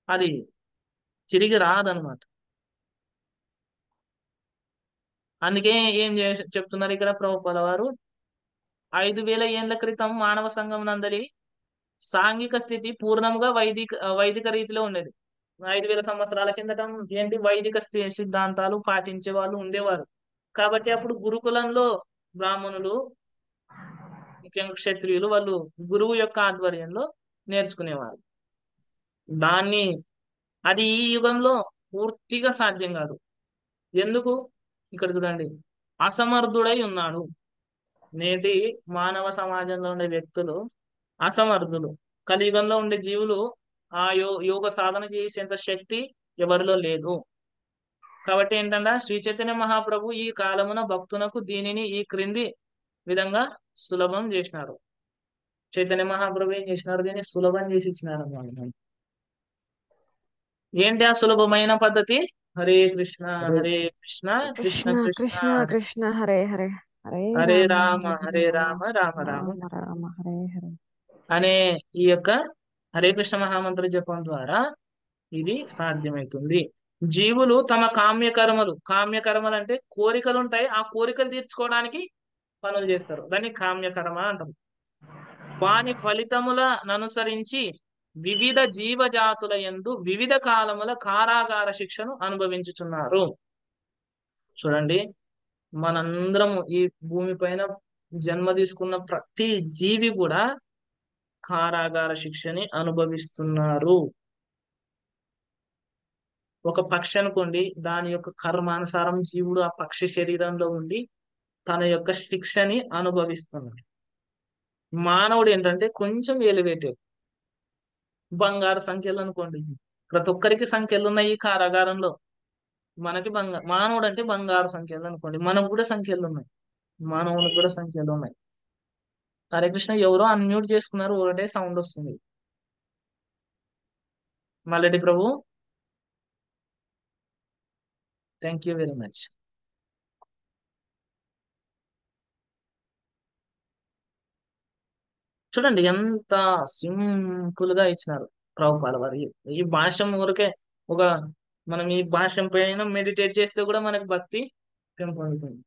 అది తిరిగి రాదనమాట. అందుకే చెప్తున్నారు ఇక్కడ ప్రభుపాద వారు, 5000 ఏళ్ల క్రితం మానవ సంఘం నందలి సాంఘిక స్థితి పూర్ణంగా వైదిక రీతిలో ఉండేది. 5000 సంవత్సరాల కిందట ఏంటి, వైదిక సిద్ధాంతాలు పాటించే వాళ్ళు ఉండేవారు. కాబట్టి అప్పుడు గురుకులంలో బ్రాహ్మణులు, ముఖ్యంగా క్షత్రియులు, వాళ్ళు గురువు యొక్క ఆధ్వర్యంలో నేర్చుకునేవారు. అది ఈ యుగంలో పూర్తిగా సాధ్యం కాదు. ఎందుకు, ఇక్కడ చూడండి, అసమర్థుడై ఉన్నాడు. నేటి మానవ సమాజంలో ఉండే వ్యక్తులు అసమర్థులు. కలియుగంలో ఉండే జీవులు ఆ యోగ సాధన చేసేంత శక్తి ఎవరిలో లేదు. కాబట్టి ఏంటంటే శ్రీ చైతన్య మహాప్రభు ఈ కాలమున భక్తునకు దీనిని ఈ క్రింది విధంగా సులభం చేసినారు. చైతన్య మహాప్రభు ఏం చేసినారు, దీన్ని సులభం చేసి ఇచ్చినారు. ఏంటి ఆ సులభమైన పద్ధతి, హరే కృష్ణ హరే కృష్ణ కృష్ణ కృష్ణ కృష్ణ కృష్ణ కృష్ణ హరే హరే, హరే హరే రామ రామ హరే రామ రామ రామ రామ రామ హరే హరే అనే ఈ యొక్క హరే కృష్ణ మహామంత్ర జపం ద్వారా ఇది సాధ్యమవుతుంది. జీవులు తమ కామ్యకర్మలు అంటే కోరికలు ఉంటాయి, ఆ కోరికలు తీర్చుకోవడానికి పనులు చేస్తారు, దాన్ని కామ్యకర్మ అంటారు. వాని ఫలితములను అనుసరించి వివిధ జీవజాతుల యందు వివిధ కాలముల కారాగార శిక్షను అనుభవించుచున్నారు. చూడండి, మనందరము ఈ భూమి పైన జన్మ తీసుకున్న ప్రతి జీవి కూడా కారాగార శిక్షని అనుభవిస్తున్నారు. ఒక పక్షి అనుకోండి, దాని యొక్క కర్మానుసారం జీవుడు ఆ పక్షి శరీరంలో ఉండి తన యొక్క శిక్షని అనుభవిస్తున్నాడు. మానవుడు ఏంటంటే కొంచెం ఎలివేటెడ్, బంగారు సంఖ్యలు అనుకోండి, ప్రతి ఒక్కరికి సంఖ్యలు ఉన్నాయి ఈ కారాగారంలో. మనకి మానవుడు అంటే బంగారు సంఖ్యలు అనుకోండి, మనకు కూడా సంఖ్యలు ఉన్నాయి, మానవునికి కూడా సంఖ్యలు ఉన్నాయి. హరే కృష్ణ, ఎవరో అన్మ్యూట్ చేసుకున్నారు, ఒకటే సౌండ్ వస్తుంది. మల్లెడి ప్రభు, థ్యాంక్ యూ వెరీ మచ్. చూడండి ఎంత సింపుల్ గా ఇచ్చినారు ప్రభుపాల వారు. ఈ భాష్యం ఊరికే ఒక మనం ఈ భాష్యం పైన మెడిటేట్ చేస్తే కూడా మనకు భక్తి పెంపొందుతుంది.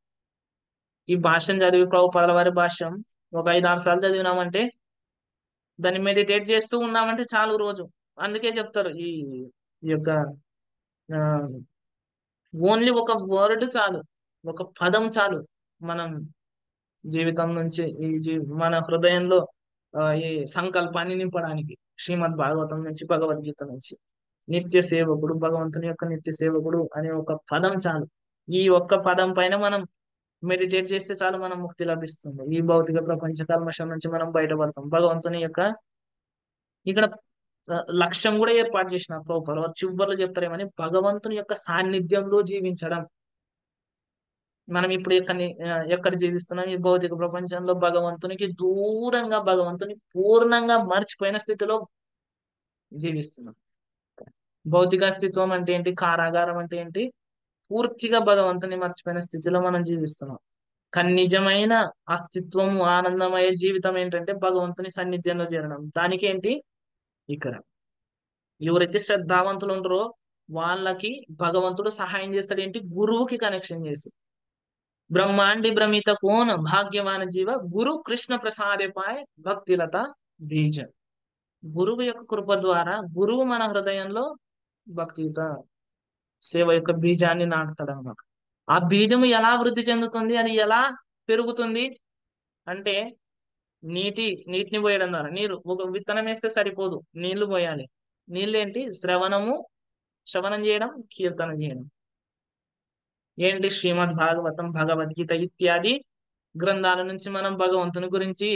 ఈ భాష్యం చదివి ప్రభుపాల వారి భాష్యం ఒక 5-6 సార్లు చదివినామంటే, దాన్ని మెడిటేట్ చేస్తూ ఉన్నామంటే చాలు రోజు. అందుకే చెప్తారు ఈ ఈ యొక్క ఓన్లీ ఒక వర్డ్ చాలు, ఒక పదం చాలు మనం జీవితం నుంచి మన హృదయంలో ఈ సంకల్పాన్ని నింపడానికి. శ్రీమద్ భాగవతం నుంచి, భగవద్గీత నుంచి నిత్య సేవకుడు, భగవంతుని యొక్క నిత్య సేవకుడు అనే ఒక పదం చాలు. ఈ ఒక్క పదం పైన మనం మెడిటేట్ చేస్తే చాలు, మనం ముక్తి లభిస్తుంది. ఈ భౌతిక ప్రపంచ కల్మషం నుంచి మనం బయటపడతాం. భగవంతుని యొక్క ఇక్కడ లక్ష్యం కూడా ఏర్పాటు చేసిన ప్రభుపాలు వారు చివరిలో చెప్తారేమని, భగవంతుని యొక్క సాన్నిధ్యంలో జీవించడం. మనం ఇప్పుడు ఎక్కడ జీవిస్తున్నాం? ఈ భౌతిక ప్రపంచంలో భగవంతునికి దూరంగా, భగవంతుని పూర్ణంగా మర్చిపోయిన స్థితిలో జీవిస్తున్నాం. భౌతిక అస్తిత్వం అంటే ఏంటి? కారాగారం అంటే ఏంటి? పూర్తిగా భగవంతుని మర్చిపోయిన స్థితిలో మనం జీవిస్తున్నాం. కానీ నిజమైన అస్తిత్వము, ఆనందమయ జీవితం ఏంటంటే భగవంతుని సన్నిధ్యంలో చేరడం. దానికి ఏంటి? ఇక్కడ ఎవరైతే శ్రద్ధావంతులు ఉంటారో వాళ్ళకి భగవంతుడు సహాయం చేస్తాడు. ఏంటి? గురువుకి కనెక్షన్ చేసి. బ్రహ్మాండి భ్రమిత కోన భాగ్యవాన జీవ గురు కృష్ణ ప్రసాదే పాయ భక్తిలత బీజం. గురువు యొక్క కృప ద్వారా గురువు మన హృదయంలో భక్తియుత సేవ యొక్క బీజాన్ని నాటుతాడు అన్నమాట. ఆ బీజము ఎలా వృద్ధి చెందుతుంది, అది ఎలా పెరుగుతుంది అంటే, నీటిని పోయడం ద్వారా. నీరు ఒక విత్తనం వేస్తే సరిపోదు, నీళ్లు పోయాలి. నీళ్ళు ఏంటి? శ్రవణం చేయడం, కీర్తన చేయడం. ఏంటి? శ్రీమద్ భాగవతం, భగవద్గీత ఇత్యాది గ్రంథాల నుంచి మనం భగవంతుని గురించి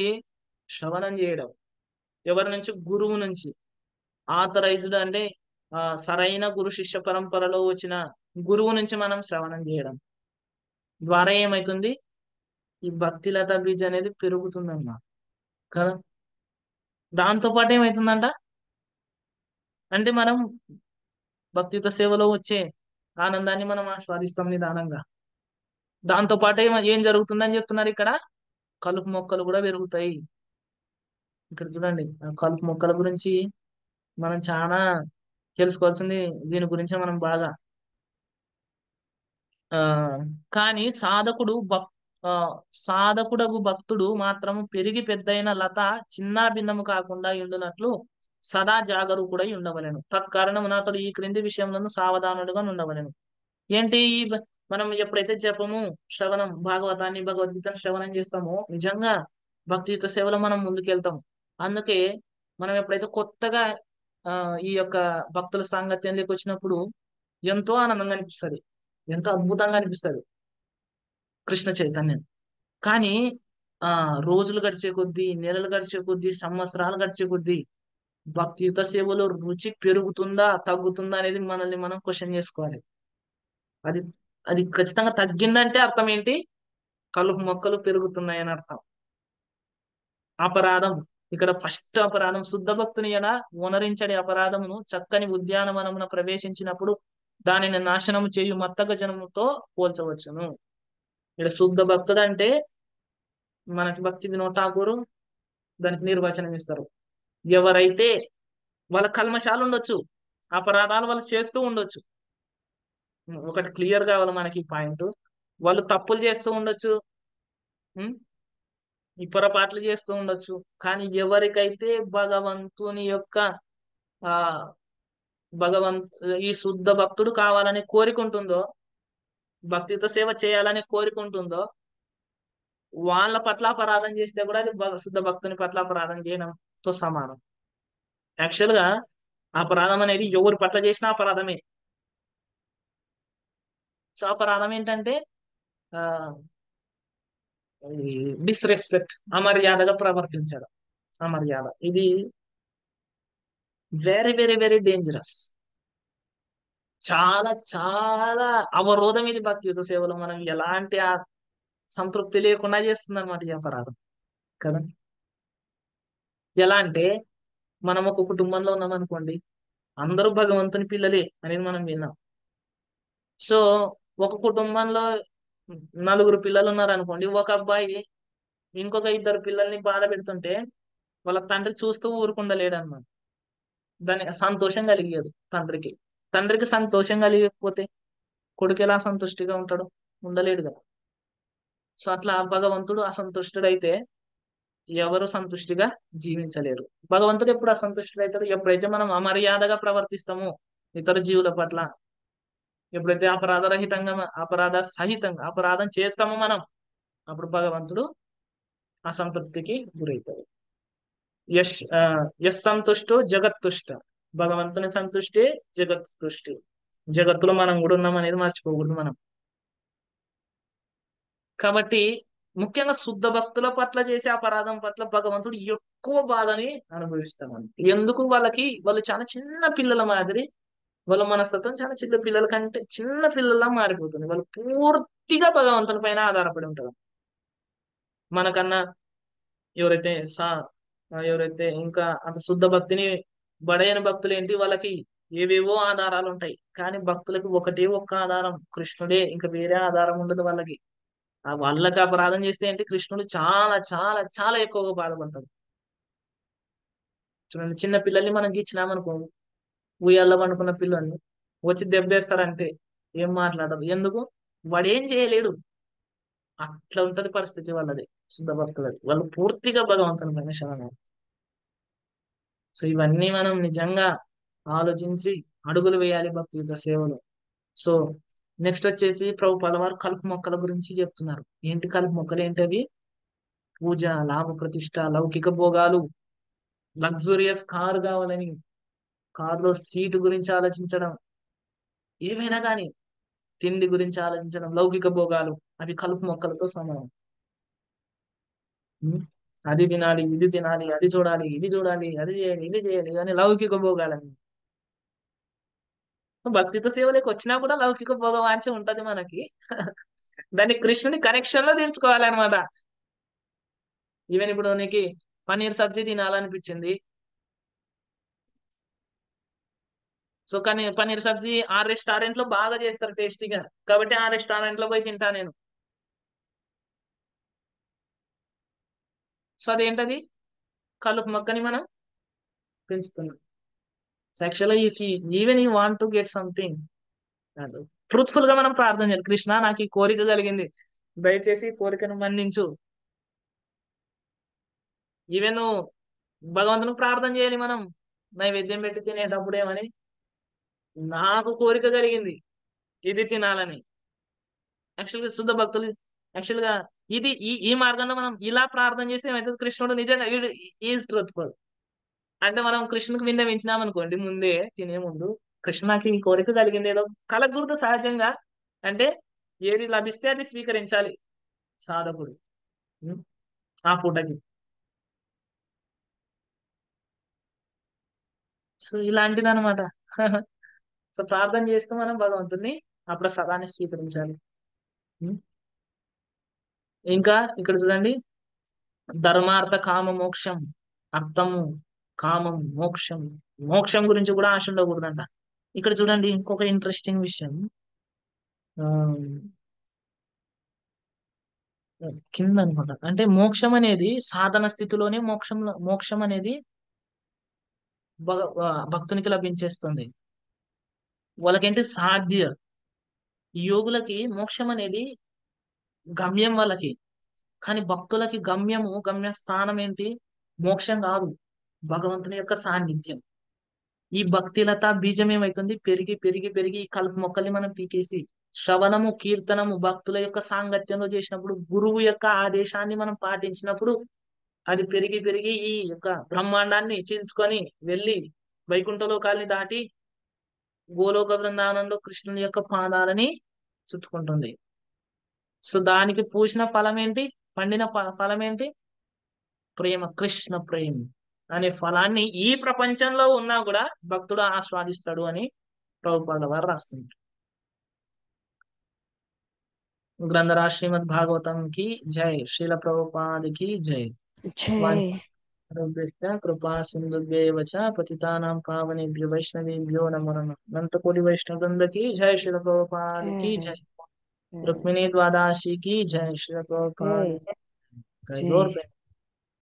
శ్రవణం చేయడం. ఎవరి నుంచి? గురువు నుంచి. ఆథరైజ్డ్ అంటే సరైన గురు శిష్య పరంపరలో వచ్చిన గురువు నుంచి మనం శ్రవణం చేయడం ద్వారా ఏమైతుంది? ఈ భక్తిలత బీజ అనేది పెరుగుతుందన్నమాట కదా. దాంతో పాటు ఏమవుతుందంట అంటే, మనం భక్తియుత సేవలో వచ్చే ఆనందాన్ని మనం ఆస్వాదిస్తాం నిదానంగా. దాంతో పాటు ఏం జరుగుతుందని చెప్తున్నారు ఇక్కడ? కలుపు మొక్కలు కూడా పెరుగుతాయి. ఇక్కడ చూడండి, కలుపు మొక్కల గురించి మనం చాలా తెలుసుకోవాల్సింది. దీని గురించి మనం బాగా కానీ సాధకుడగు భక్తుడు మాత్రము పెరిగి పెద్దయిన లత చిన్న భిన్నము కాకుండా ఉండునట్లు సదా జాగరూకుడై ఉండవలెను. తత్కారణమున అతడు ఈ క్రింది విషయంలో సావధానుడుగా ఉండవలెను. ఏంటి? మనం ఎప్పుడైతే జపము, శ్రవణం, భాగవతాన్ని, భగవద్గీతను శ్రవణం చేస్తామో నిజంగా భక్తియుత సేవలో మనం ముందుకెళ్తాం. అందుకే మనం ఎప్పుడైతే కొత్తగా ఈ యొక్క భక్తుల సాంగత్యంలోకి వచ్చినప్పుడు ఎంతో ఆనందంగా అనిపిస్తుంది, ఎంతో అద్భుతంగా అనిపిస్తుంది కృష్ణ చైతన్యం. కానీ రోజులు గడిచే కొద్దీ, నెలలు గడిచే కొద్దీ, సంవత్సరాలు గడిచే కొద్దీ భక్తియుత సేవలో రుచి పెరుగుతుందా తగ్గుతుందా అనేది మనల్ని మనం క్వశ్చన్ చేసుకోవాలి. అది అది ఖచ్చితంగా తగ్గిందంటే అర్థం ఏంటి? కలుపు మొక్కలు పెరుగుతున్నాయని అర్థం. అపరాధం, ఇక్కడ ఫస్ట్ అపరాధం, శుద్ధ భక్తుని ఎడ వనరించడి అపరాధమును చక్కని ఉద్యానవనమున ప్రవేశించినప్పుడు దానిని నాశనము చేయు మత్తగ జనముతో పోల్చవచ్చును. ఇక్కడ శుద్ధ భక్తుడు అంటే మనకి భక్తి వినోద్ ఠాకూర్ దానికి నిర్వచనం ఇస్తారు. ఎవరైతే వాళ్ళ కల్మషాలు ఉండొచ్చు, అపరాధాలు వాళ్ళు చేస్తూ ఉండొచ్చు, ఒకటి క్లియర్ కావాలి మనకి పాయింట్. వాళ్ళు తప్పులు చేస్తూ ఉండొచ్చు, ఉం? ఈ పొరపాట్లు చేస్తూ ఉండొచ్చు. కానీ ఎవరికైతే భగవంతుని యొక్క ఆ భగవంత్ ఈ శుద్ధ భక్తుడు కావాలనే కోరిక ఉంటుందో, భక్తితో సేవ చేయాలనే కోరిక ఉంటుందో, వాళ్ళ పట్ల అపరాధం చేస్తే కూడా అది శుద్ధ భక్తుని పట్ల అపరాధం చేయడంతో సమానం. యాక్చువల్ గా అపరాధం అనేది ఎవరి పట్ల చేసినా అపరాధమే. సో అపరాధం ఏంటంటే ఆ డిస్రెస్పెక్ట్, అమర్యాదగా ప్రవర్తించడం. అమర్యాద ఇది వెరీ వెరీ వెరీ డేంజరస్. చాలా చాలా అవరోధం ఇది భక్తియుత సేవలో. మనం ఎలాంటి సంతృప్తి లేకుండా చేస్తుంది అనమాట ఈ అపరాధం కదా. ఎలా అంటే మనం ఒక కుటుంబంలో ఉన్నాం అనుకోండి, అందరూ భగవంతుని పిల్లలే అనేది మనం విన్నాం. సో ఒక కుటుంబంలో నలుగురు పిల్లలు ఉన్నారు అనుకోండి, ఒక అబ్బాయి ఇంకొక ఇద్దరు పిల్లల్ని బాధ పెడుతుంటే వాళ్ళ తండ్రి చూస్తూ ఊరుకుండలేడు అనమాట. దానికి సంతోషం కలిగేది తండ్రికి. తండ్రికి సంతోషం కలిగకపోతే కొడుకు ఎలా సంతుష్టిగా ఉంటాడు? ఉండలేడు కదా. సో అట్లా భగవంతుడు అసంతుష్టుడైతే ఎవరు సంతుష్టిగా జీవించలేరు. భగవంతుడు ఎప్పుడు అసంతుష్టుడైతాడు? ఎప్పుడైతే మనం అమర్యాదగా ప్రవర్తిస్తామో ఇతర జీవుల పట్ల, ఎప్పుడైతే అపరాధ సహితంగా అపరాధం చేస్తామో మనం, అప్పుడు భగవంతుడు అసంతృప్తికి గురవుతాడు. యశ్ సంతుష్టో జగత్తుష్ట. భగవంతుని సంతుష్టి జగత్ తుష్టి. జగత్తులో మనం కూడా ఉన్నాం అనేది మర్చిపోకూడదు మనం. కాబట్టి ముఖ్యంగా శుద్ధ భక్తుల పట్ల చేసే అపరాధం పట్ల భగవంతుడు ఎక్కువ బాధని అనుభవిస్తామని. ఎందుకు? వాళ్ళు చాలా చిన్న పిల్లల మాదిరి, వాళ్ళ మనస్తత్వం చాలా చిన్న పిల్లల కంటే చిన్న పిల్లల్లా మారిపోతుంది. వాళ్ళు పూర్తిగా భగవంతుని పైన ఆధారపడి ఉంటారు. మనకన్నా ఎవరైతే ఎవరైతే ఇంకా అంత శుద్ధ భక్తిని బడైన భక్తులు ఏంటి, వాళ్ళకి ఏవేవో ఆధారాలు ఉంటాయి. కానీ భక్తులకి ఒకటే ఒక్క ఆధారం, కృష్ణుడే. ఇంకా వేరే ఆధారం ఉండదు వాళ్ళకి. వాళ్ళకి అపరాధం చేస్తే ఏంటి, కృష్ణుడు చాలా చాలా చాలా ఎక్కువగా బాధపడతాడు. చూడండి, చిన్న పిల్లల్ని మనం గీచినామనుకో, ఉయ్యాల పండుకున్న పిల్లల్ని వచ్చి దెబ్బేస్తారంటే ఏం మాట్లాడరు. ఎందుకు? వాడేం చేయలేడు. అట్లా ఉంటది పరిస్థితి వాళ్ళది, శుద్ధ భక్తులది. వాళ్ళు పూర్తిగా భగవంతుని పైన శరణం. సో ఇవన్నీ మనం నిజంగా ఆలోచించి అడుగులు వేయాలి భక్తియుత సేవలో. సో నెక్స్ట్ వచ్చేసి ప్రభుపాద వారు కలుపు మొక్కల గురించి చెప్తున్నారు. ఏంటి కలుపు మొక్కలు? ఏంటవి? పూజ, లాభ ప్రతిష్ట, లౌకిక భోగాలు, లగ్జూరియస్ కారు కావాలని కారులో సీటు గురించి ఆలోచించడం, ఏమైనా కానీ తిండి గురించి ఆలోచించడం, లౌకిక భోగాలు, అవి కలుపు మొక్కలతో సమానం. ఉం? అది తినాలి, ఇది తినాలి, అది చూడాలి, ఇది చూడాలి, అది చేయాలి, ఇది చేయాలి అని లౌకిక భోగాలని. భక్తితో సేవలోకి వచ్చినా కూడా లౌకిక భోగ వాంఛ ఉంటది మనకి. దాన్ని కృష్ణుని కనెక్షన్ లో తీర్చుకోవాలన్నమాట. ఈవెన్ ఇప్పుడు నీకు పన్నీర్ సబ్జీ తినాలనిపించింది, సో కానీ పన్నీర్ సబ్జీ ఆ రెస్టారెంట్ లో బాగా చేస్తారు టేస్టీగా, కాబట్టి ఆ రెస్టారెంట్ లో పోయి తింటా నేను. సో అదేంటది? కలుపు మొక్కని మనం పెంచుతున్నాం. యాక్చువల్గా if even you want to get something, truthful గా మనం ప్రార్థన చేయాలి. కృష్ణ, నాకు ఈ కోరిక కలిగింది, దయచేసి ఈ కోరికను మన్నించు. ఈవెన్ భగవంతునికి ప్రార్థన చేయాలి మనం నైవేద్యం పెట్టి తినేటప్పుడు. ఏమని? నాకు కోరిక కలిగింది ఇది తినాలని. యాక్చువల్గా శుద్ధ భక్తులు యాక్చువల్గా ఇది ఈ మార్గంలో మనం ఇలా ప్రార్థన చేస్తే ఏమైతుంది? కృష్ణుడు నిజంగా ఈజ్ ట్రూత్ఫుల్. అంటే మనం కృష్ణునికి విన్నవించినాం అనుకోండి, ముందే తినే ముందు, కృష్ణకి ఈ కోరిక కలిగింది, ఏదో కలగకూడదు సహజంగా. అంటే ఏది లభిస్తే అది స్వీకరించాలి సాధకుడు ఉం? ఆ పూటకి. సో ఇలాంటిది అనమాట. సో ప్రార్థన చేస్తూ మనం భగవంతుని ఆ ప్రసాదాన్ని స్వీకరించాలి. ఉం? ఇంకా ఇక్కడ చూడండి, ధర్మార్థ కామ మోక్షం. అర్థము, కామం, మోక్షం. మోక్షం గురించి కూడా ఆశ ఉండకూడదంట. ఇక్కడ చూడండి ఇంకొక ఇంట్రెస్టింగ్ విషయం. ఆ కింద అనుకుంటా, అంటే మోక్షం అనేది సాధన స్థితిలోనే మోక్షం అనేది భక్తునికి లభించేస్తుంది. వాళ్ళకేంటి? ఈ యోగులకి మోక్షం అనేది గమ్యం వాళ్ళకి, కానీ భక్తులకి గమ్య స్థానం ఏంటి? మోక్షం కాదు, భగవంతుని యొక్క సాన్నిధ్యం. ఈ భక్తిలత బీజం ఏమైతుంది? పెరిగి పెరిగి పెరిగి ఈ కలుపు మొక్కల్ని మనం పీకేసి శ్రవణము కీర్తనము భక్తుల యొక్క సాంగత్యంలో చేసినప్పుడు, గురువు యొక్క ఆదేశాన్ని మనం పాటించినప్పుడు అది పెరిగి పెరిగి ఈ యొక్క బ్రహ్మాండాన్ని చీల్చుకొని వెళ్ళి వైకుంఠ లోకాల్ని దాటి గోలోక బృందావనంలో కృష్ణుని యొక్క పాదాలని చుట్టుకుంటుంది. సో దానికి పూసిన ఫలం ఏంటి? పండిన ఫలం ఏంటి? ప్రేమ, కృష్ణ ప్రేమ అనే ఫలాన్ని ఈ ప్రపంచంలో ఉన్నా కూడా భక్తుడు ఆస్వాదిస్తాడు అని ప్రభుపాద వారు రాస్తున్నారు. గ్రంథరాజ్ శ్రీమద్ భాగవతం కి జై, శ్రీల ప్రభుపాద కి జై. జై. కృపా సింధుభ్యేవ చ పతితానాం పావనేభ్యో వైష్ణవేభ్యో నమో నమః. అనంతకోటి వైష్ణవ వృందకి జై, శ్రీల ప్రభుపాద కి జై. జై. రుక్మిణీ ద్వాదశి की जय, श्री प्रभुपाद జై. जय, జై. गौर